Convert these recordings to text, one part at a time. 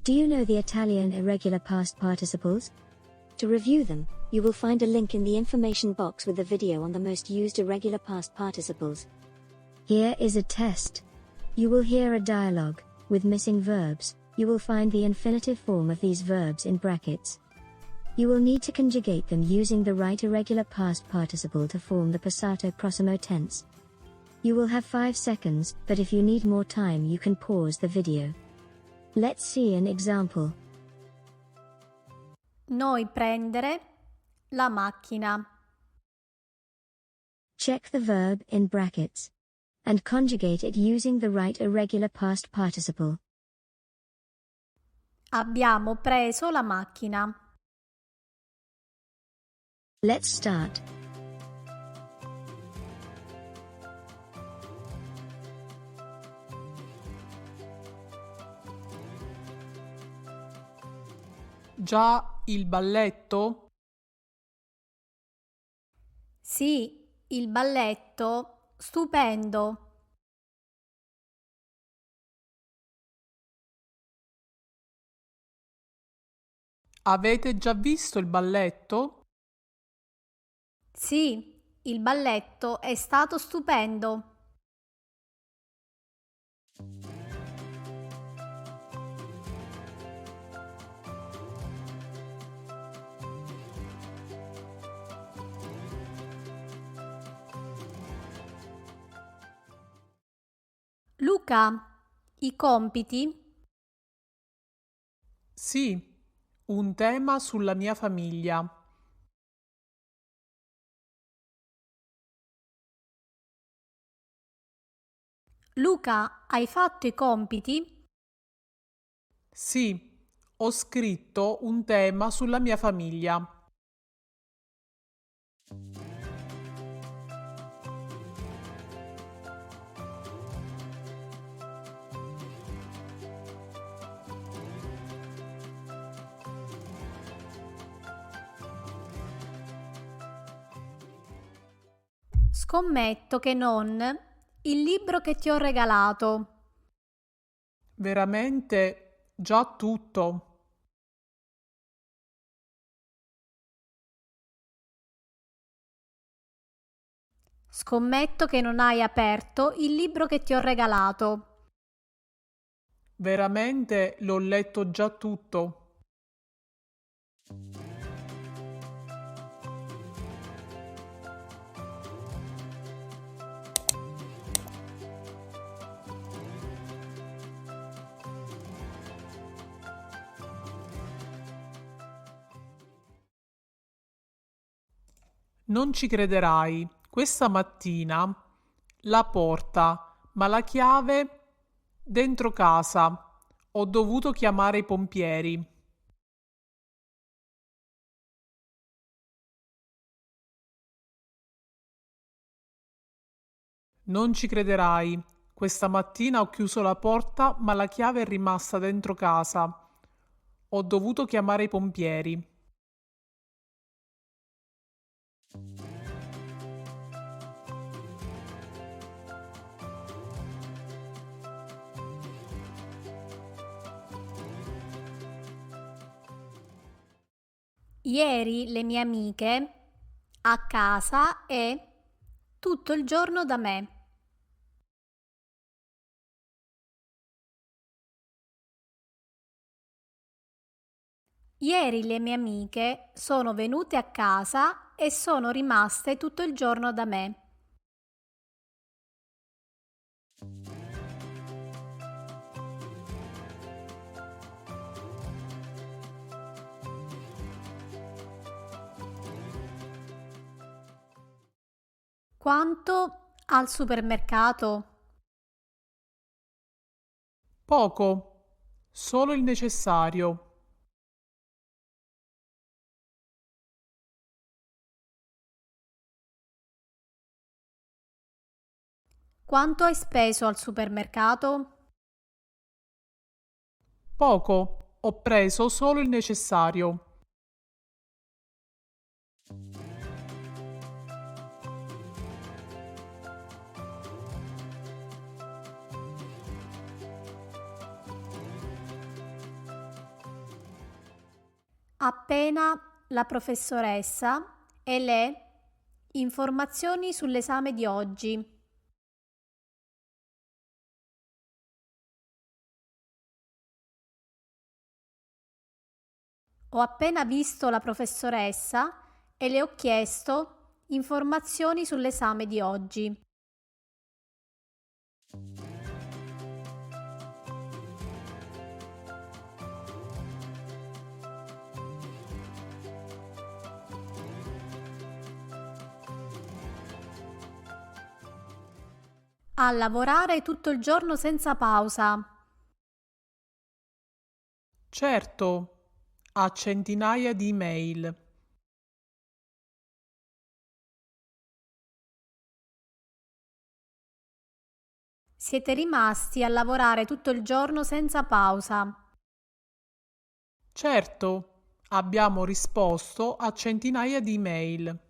Do you know the Italian irregular past participles? To review them, you will find a link in the information box with the video on the most used irregular past participles. Here is a test. You will hear a dialogue with missing verbs. You will find the infinitive form of these verbs in brackets. You will need to conjugate them using the right irregular past participle to form the passato prossimo tense. You will have 5 seconds, but if you need more time you can pause the video. Let's see an example. Noi prendere la macchina. Check the verb in brackets and conjugate it using the right irregular past participle. Abbiamo preso la macchina. Let's start. Già il balletto? Sì, il balletto, stupendo. Avete già visto il balletto? Sì, il balletto è stato stupendo. Luca, i compiti? Sì, un tema sulla mia famiglia. Luca, hai fatto i compiti? Sì, ho scritto un tema sulla mia famiglia. Scommetto che non il libro che ti ho regalato. Veramente già tutto. Scommetto che non hai aperto il libro che ti ho regalato. Veramente l'ho letto già tutto. Non ci crederai, questa mattina la porta, ma la chiave dentro casa. Ho dovuto chiamare i pompieri. Non ci crederai, questa mattina ho chiuso la porta, ma la chiave è rimasta dentro casa. Ho dovuto chiamare i pompieri. Ieri le mie amiche a casa e tutto il giorno da me. Ieri le mie amiche sono venute a casa e sono rimaste tutto il giorno da me. Quanto al supermercato? Poco, solo il necessario. Quanto hai speso al supermercato? Poco, ho preso solo il necessario. appena la professoressa e le informazioni sull'esame di oggi. Ho appena visto la professoressa e le ho chiesto informazioni sull'esame di oggi. A lavorare tutto il giorno senza pausa. Certo, ha centinaia di email. Siete rimasti a lavorare tutto il giorno senza pausa. Certo, abbiamo risposto a centinaia di email.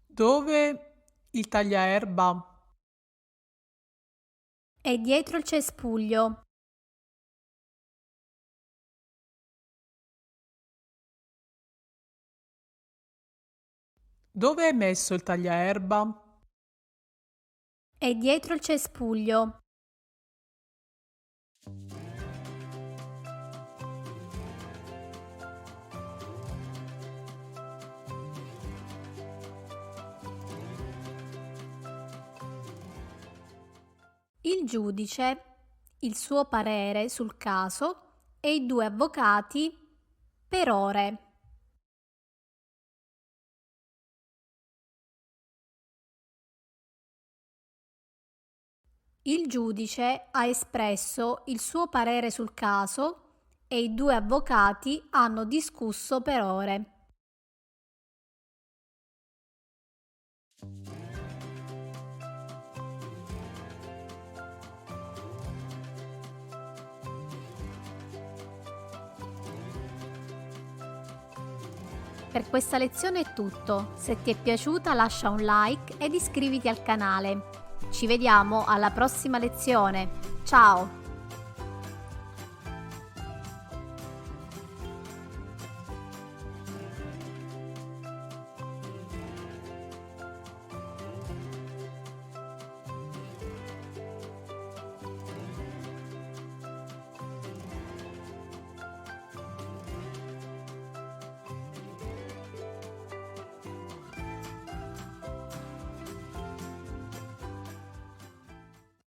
Dove il tagliaerba? È dietro il cespuglio. Dove hai messo il tagliaerba? È dietro il cespuglio. Il giudice, il suo parere sul caso e i due avvocati per ore. Il giudice ha espresso il suo parere sul caso e i due avvocati hanno discusso per ore. Per questa lezione è tutto. Se ti è piaciuta lascia un like ed iscriviti al canale. Ci vediamo alla prossima lezione. Ciao!